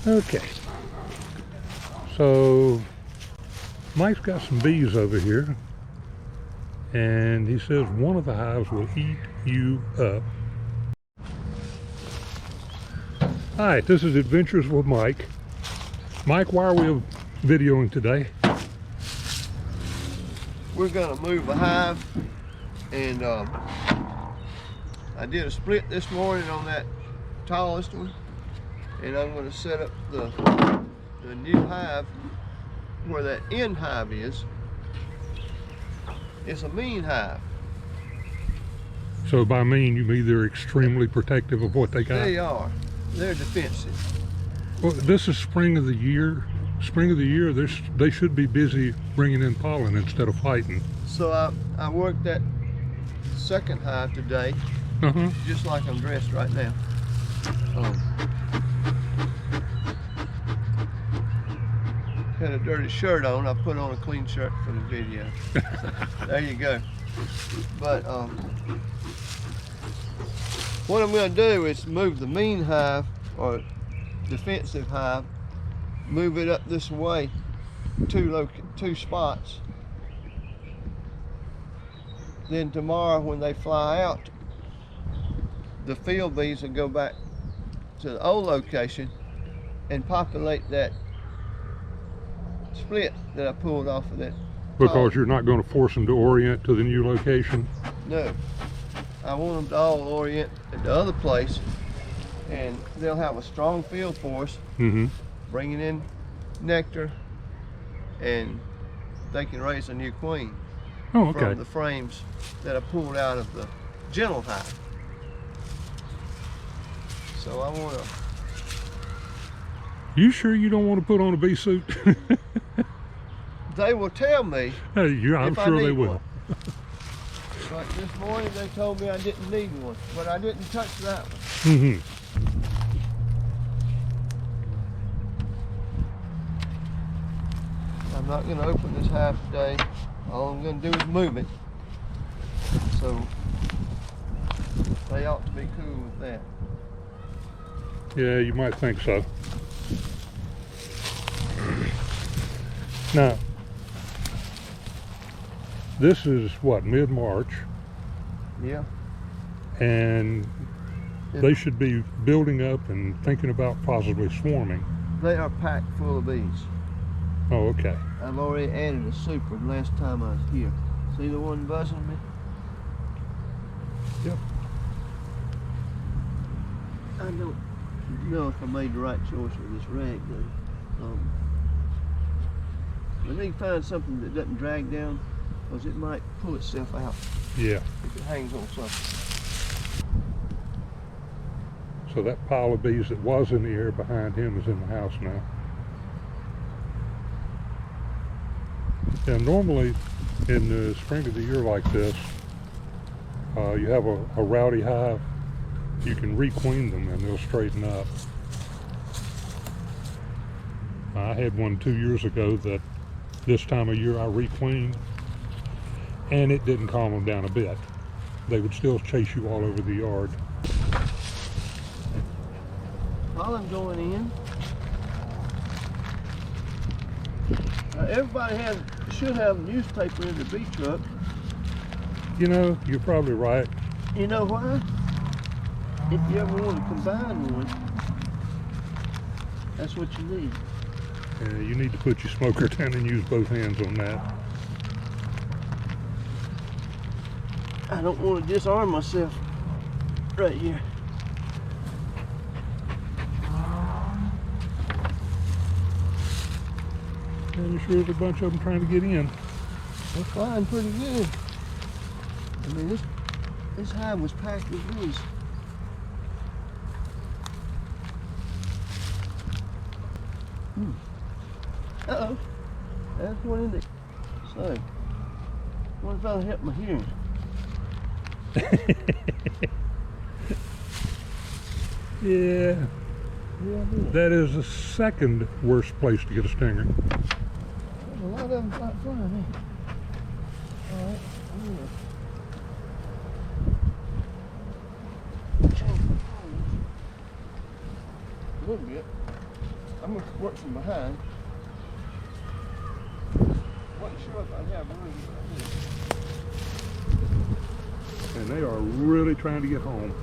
Okay. So Mike's got some bees over here, and he says one of the hives will eat you up. Hi, this is Adventures with Mike. Mike, why are we videoing today? We're gonna move a hive, and I did a split this morning on that tallest one, and I'm gonna set up the new hive where that end hive is. It's a mean hive. So by mean, you mean they're extremely protective of what they got? They are. They're defensive. Well, this is spring of the year. Spring of the year, they should be busy bringing in pollen instead of fighting. So I worked that second hive today, just like I'm dressed right now. Had a dirty shirt on. I put on a clean shirt for the video. There you go. But what I'm going to do is move the mean hive, or defensive hive, move it up this way, two spots. Then tomorrow when they fly out, the field bees will go back to the old location and populate that split that I pulled off of that. Because you're not going to force them to orient to the new location? No. I want them to all orient at the other place, and they'll have a strong field force, bringing in nectar, and they can raise a new queen from the frames that I pulled out of the gentle hive. So I want to... You sure you don't want to put on a bee suit? They will tell me. Yeah, I'm sure they will. But this morning they told me I didn't need one, but I didn't touch that one. I'm not going to open this hive today. All I'm going to do is move it. So they ought to be cool with that. Yeah, you might think so. Now, this is what, mid-March? Yeah. And they should be building up and thinking about possibly swarming. They are packed full of bees. Oh, okay. I've already added a super the last time I was here. See the one buzzing me? Yep. I don't know if I made the right choice with this rag though. I need to find something that doesn't drag down, because it might pull itself out. Yeah. If it hangs on something. So that pile of bees that was in the air behind him is in the house now. Yeah, normally in the spring of the year like this, you have a rowdy hive, you can requeen them and they'll straighten up. I had one 2 years ago that this time of year I requeened, and it didn't calm them down a bit. They would still chase you all over the yard. Pollen going in. Everybody should have a newspaper in the bee truck. You know, you're probably right. You know why? If you ever want to combine one, that's what you need. You need to put your smoker down and use both hands on that. I don't want to disarm myself right here. And there's sure there's a bunch of them trying to get in. They're flying pretty good. I mean, this hive was packed with bees. Uh-oh. That's one in there. So, what if I help my hearing? Yeah. That is the second worst place to get a stinger. A lot of them flying, eh? All right. A little bit. I'm gonna work from behind. Wasn't sure if I'd have room, but I And they are really trying to get home.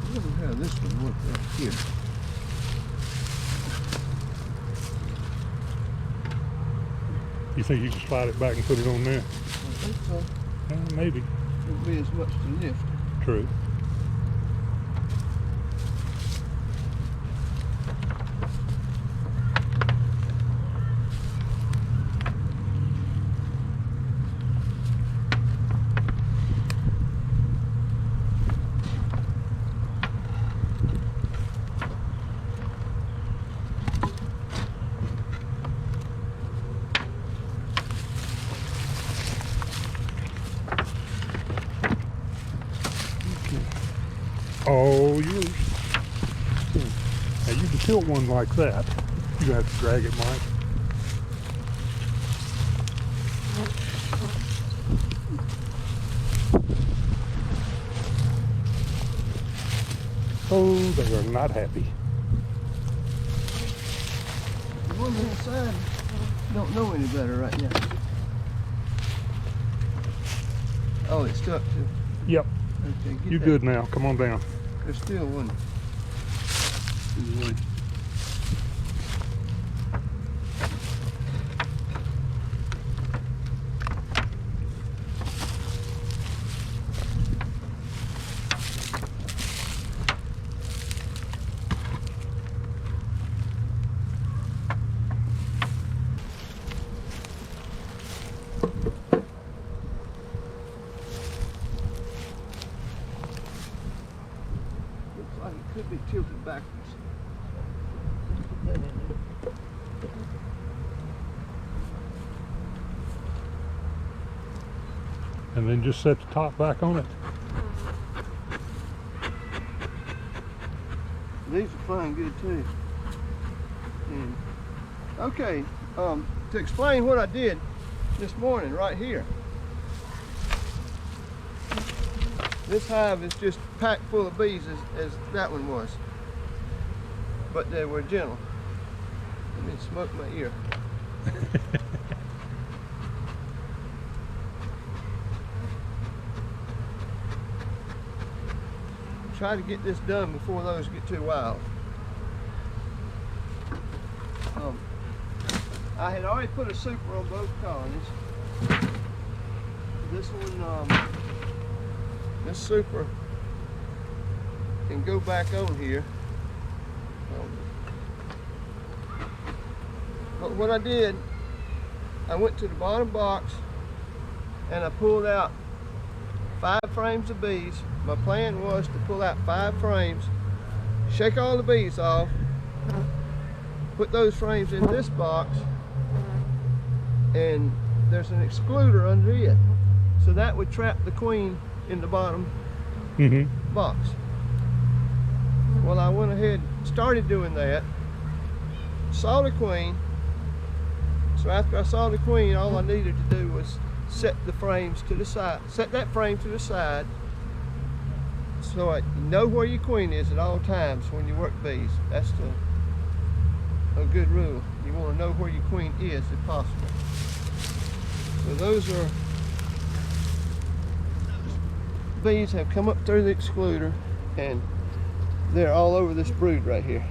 I wonder how this one worked out here. You think you can slide it back and put it on there? I think so. Maybe. Won't be as much to lift. True. Oh, yours. Now you can tilt one like that. You have to drag it, Mike. Oh, they are not happy. The one inside don't know any better right now. Oh, it's stuck to. Yep. Okay, get You that. good now. Come on down. There's still one in the way. Looks like it could be tilted backwards. Put that in there. And then just set the top back on it. These are flying good too. And, okay, to explain what I did this morning right here. This hive is just packed full of bees as that one was. But they were gentle. Let me smoke my ear. Try to get this done before those get too wild. I had already put a super on both colonies. This one, this super can go back on here. But what I did, I went to the bottom box and I pulled out 5 frames of bees. My plan was to pull out 5 frames, shake all the bees off, put those frames in this box, and there's an excluder under it. So that would trap the queen in the bottom box. Well, I went ahead, started doing that, saw the queen. So after I saw the queen, all I needed to do was set the frames to the side, set that frame to the side, so you know where your queen is at all times when you work bees. That's a good rule. You want to know where your queen is if possible. So those are bees have come up through the excluder and they're all over this brood right here.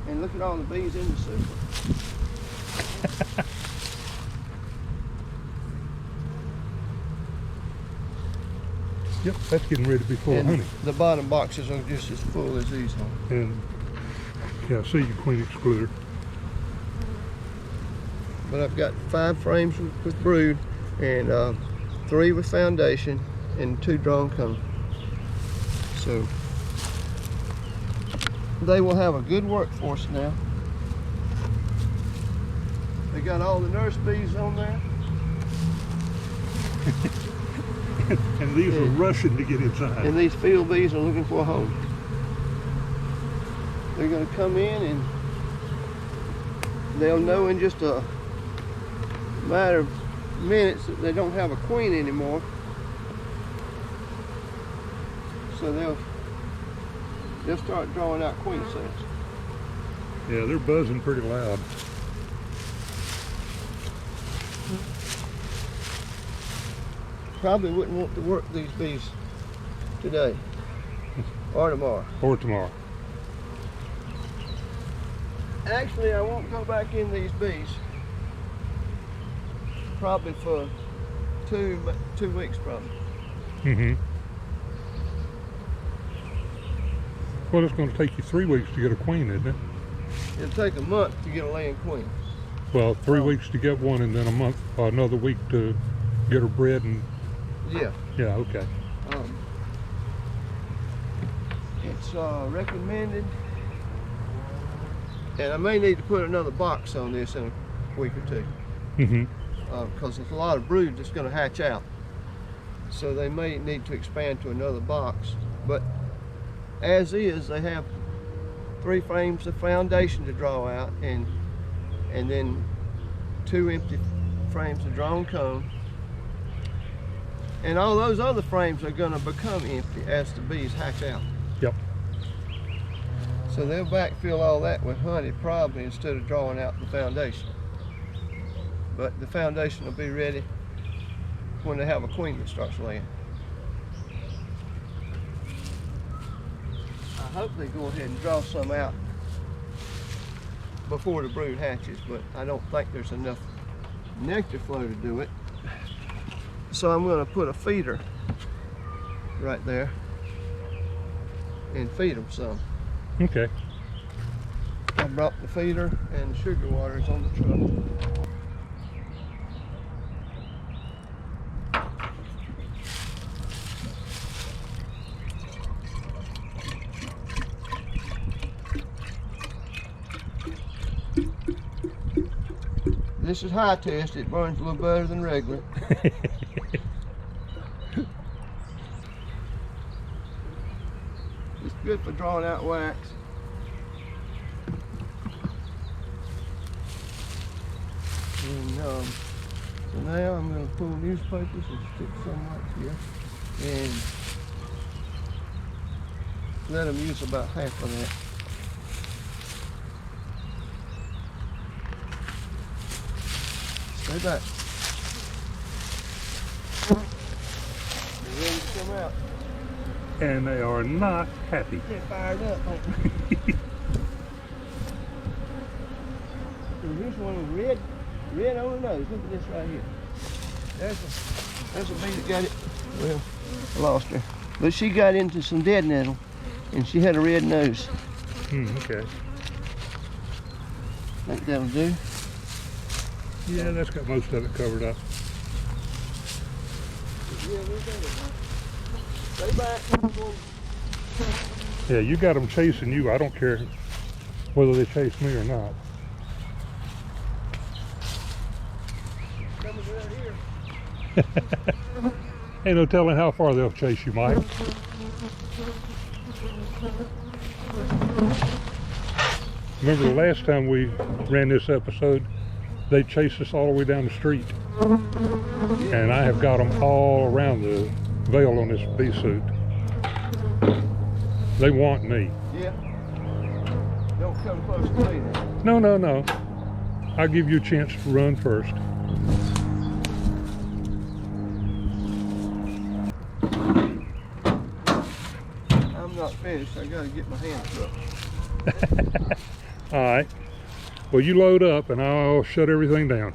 And look at all the bees in the super. Yep, that's getting ready to be full of honey. The bottom boxes are just as full as these are. And yeah, see your queen excluder. But I've got 5 frames with brood and 3 with foundation and 2 drawn comb. So they will have a good workforce now. They got all the nurse bees on there. And these are rushing to get inside. And these field bees are looking for a home. They're going to come in and they'll know in just a matter of minutes that they don't have a queen anymore. So they'll start drawing out queen cells. Yeah, they're buzzing pretty loud. Probably wouldn't want to work these bees today or tomorrow. Or tomorrow. Actually, I won't go back in these bees probably for two weeks probably. Mm-hmm. Well, it's going to take you 3 weeks to get a queen, isn't it? It'll take a month to get a laying queen. Well, 3 weeks to get one, and then a month, another week to get her bred. And yeah. Yeah, okay. It's recommended, and I may need to put another box on this in a week or two. Mm-hmm. Because there's a lot of brood that's going to hatch out. So they may need to expand to another box. But as is, they have 3 frames of foundation to draw out, and then 2 empty frames of drawn comb. And all those other frames are going to become empty as the bees hatch out. Yep. So they'll backfill all that with honey probably instead of drawing out the foundation. But the foundation will be ready when they have a queen that starts laying. I hope they go ahead and draw some out before the brood hatches, but I don't think there's enough nectar flow to do it. So I'm going to put a feeder right there and feed them some. Okay. I brought the feeder and the sugar water is on the truck. This is high test. It burns a little better than regular. It's good for drawing out wax. And so now I'm going to pull newspapers and stick some right here, and let them use about half of that. Stay back. They're ready to come out. And they are not happy. Get fired up. Here's one with red on the nose. Look at this right here. There's a bee that got it. Well, I lost her. But she got into some dead nettle, and she had a red nose. Okay. Think that'll do. Yeah, that's got most of it covered up. Yeah, we got it. Stay back. Yeah, you got them chasing you. I don't care whether they chase me or not. Coming right here. Ain't no telling how far they'll chase you, Mike. Remember the last time we ran this episode, they chased us all the way down the street. And I have got them all around the veil on this bee suit. They want me. Yeah. Don't come close to me then. No, no, no. I'll give you a chance to run first. I'm not finished. I gotta get my hands up. All right. Well, you load up and I'll shut everything down.